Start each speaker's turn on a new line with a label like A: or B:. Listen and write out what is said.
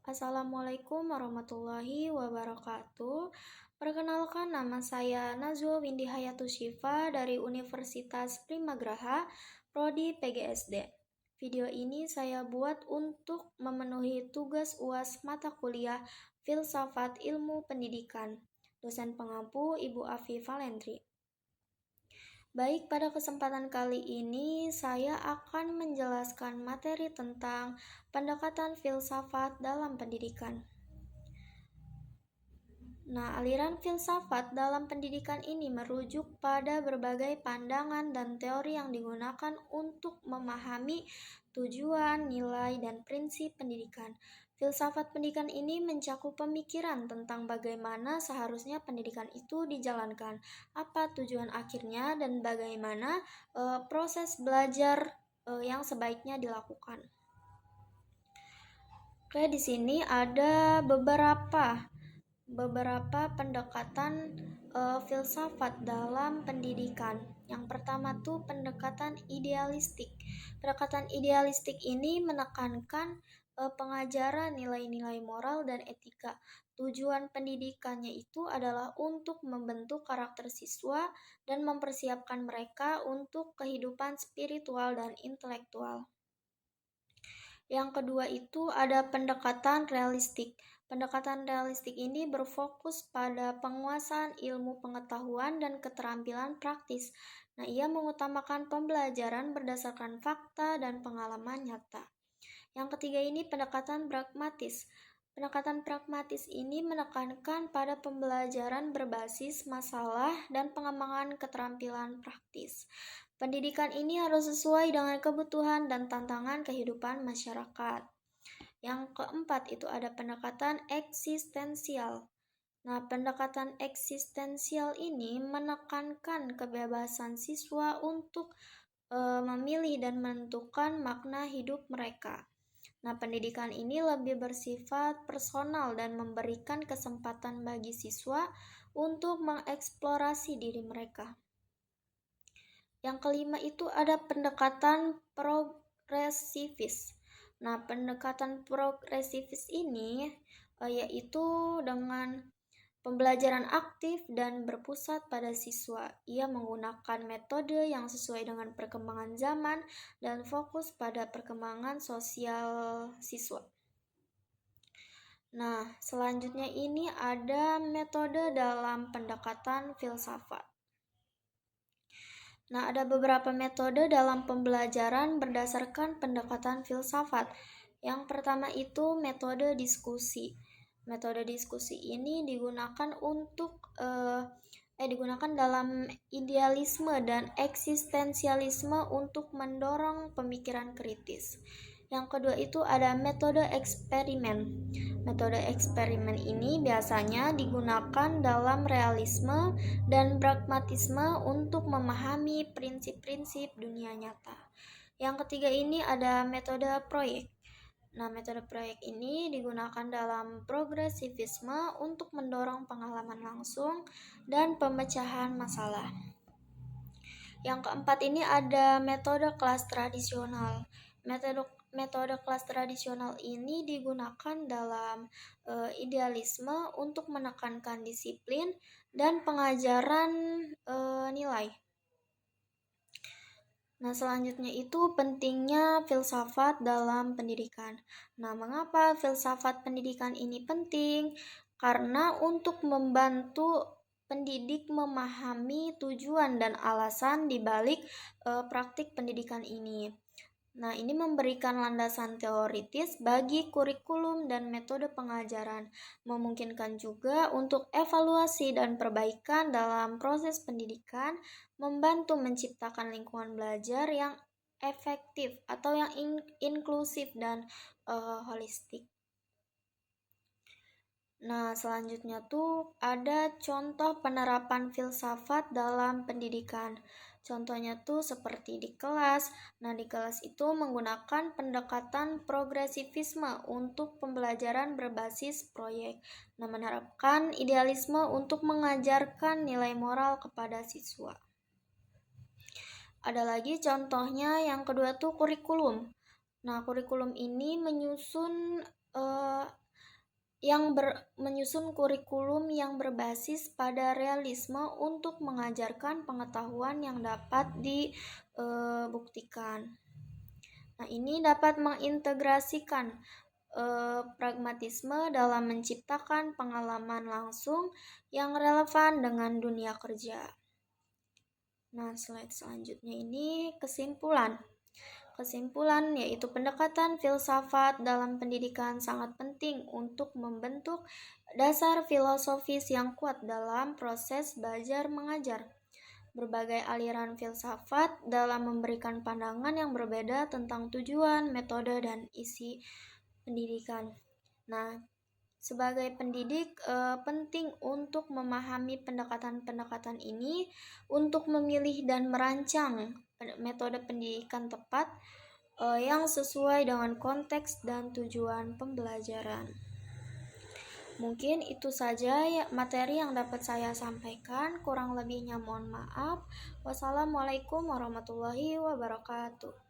A: Assalamualaikum warahmatullahi wabarakatuh. Perkenalkan, nama saya Nazwa Windy Hayatus Syifa dari Universitas Primagraha, Prodi PGSD. Video ini saya buat untuk memenuhi tugas UAS mata kuliah Filsafat Ilmu Pendidikan. Dosen pengampu Ibu Afi Valentri. Baik, pada kesempatan kali ini saya akan menjelaskan materi tentang pendekatan filsafat dalam pendidikan. Nah, aliran filsafat dalam pendidikan ini merujuk pada berbagai pandangan dan teori yang digunakan untuk memahami tujuan, nilai, dan prinsip pendidikan. Filsafat pendidikan ini mencakup pemikiran tentang bagaimana seharusnya pendidikan itu dijalankan, apa tujuan akhirnya, dan bagaimana proses belajar yang sebaiknya dilakukan. Oke, di sini ada beberapa pendekatan filsafat dalam pendidikan. Yang pertama tuh pendekatan idealistik. Pendekatan idealistik ini menekankan pengajaran nilai-nilai moral dan etika. Tujuan pendidikannya itu adalah untuk membentuk karakter siswa dan mempersiapkan mereka untuk kehidupan spiritual dan intelektual. Yang kedua itu ada pendekatan realistik. Pendekatan realistik ini berfokus pada penguasaan ilmu pengetahuan dan keterampilan praktis. Nah, ia mengutamakan pembelajaran berdasarkan fakta dan pengalaman nyata. Yang ketiga ini pendekatan pragmatis. Pendekatan pragmatis ini menekankan pada pembelajaran berbasis masalah dan pengembangan keterampilan praktis. Pendidikan ini harus sesuai dengan kebutuhan dan tantangan kehidupan masyarakat. Yang keempat itu ada pendekatan eksistensial. Nah, pendekatan eksistensial ini menekankan kebebasan siswa untuk memilih dan menentukan makna hidup mereka. Nah, pendidikan ini lebih bersifat personal dan memberikan kesempatan bagi siswa untuk mengeksplorasi diri mereka. Yang kelima itu ada pendekatan progresivis. Nah, pendekatan progresivis ini yaitu dengan pembelajaran aktif dan berpusat pada siswa. Ia menggunakan metode yang sesuai dengan perkembangan zaman dan fokus pada perkembangan sosial siswa. Nah, selanjutnya ini ada metode dalam pendekatan filsafat. Nah, ada beberapa metode dalam pembelajaran berdasarkan pendekatan filsafat. Yang pertama itu metode diskusi. Metode diskusi ini digunakan digunakan dalam idealisme dan eksistensialisme untuk mendorong pemikiran kritis. Yang kedua itu ada metode eksperimen. Metode eksperimen ini biasanya digunakan dalam realisme dan pragmatisme untuk memahami prinsip-prinsip dunia nyata. Yang ketiga ini ada metode proyek. Nah, metode proyek ini digunakan dalam progresivisme untuk mendorong pengalaman langsung dan pemecahan masalah. Yang keempat ini ada metode kelas tradisional. Metode kelas tradisional ini digunakan dalam idealisme untuk menekankan disiplin dan pengajaran nilai. Nah, selanjutnya itu pentingnya filsafat dalam pendidikan. Nah, mengapa filsafat pendidikan ini penting? Karena untuk membantu pendidik memahami tujuan dan alasan di balik praktik pendidikan ini. Nah, ini memberikan landasan teoritis bagi kurikulum dan metode pengajaran, memungkinkan juga untuk evaluasi dan perbaikan dalam proses pendidikan, membantu menciptakan lingkungan belajar yang efektif atau yang inklusif dan holistik. Nah, selanjutnya tuh ada contoh penerapan filsafat dalam pendidikan. Contohnya tuh seperti di kelas. Nah, di kelas itu menggunakan pendekatan progresivisme untuk pembelajaran berbasis proyek. Nah, menerapkan idealisme untuk mengajarkan nilai moral kepada siswa. Ada lagi contohnya yang kedua tuh kurikulum. Nah, kurikulum ini menyusun menyusun kurikulum yang berbasis pada realisme untuk mengajarkan pengetahuan yang dapat dibuktikan. Nah, ini dapat mengintegrasikan pragmatisme dalam menciptakan pengalaman langsung yang relevan dengan dunia kerja. Nah, slide selanjutnya ini kesimpulan. Kesimpulan yaitu pendekatan filsafat dalam pendidikan sangat penting untuk membentuk dasar filosofis yang kuat dalam proses belajar mengajar. Berbagai aliran filsafat dalam memberikan pandangan yang berbeda tentang tujuan, metode, dan isi pendidikan. Nah, sebagai pendidik penting untuk memahami pendekatan-pendekatan ini untuk memilih dan merancang metode pendidikan tepat yang sesuai dengan konteks dan tujuan pembelajaran. Mungkin itu saja ya materi yang dapat saya sampaikan, kurang lebihnya mohon maaf. Wassalamualaikum warahmatullahi wabarakatuh.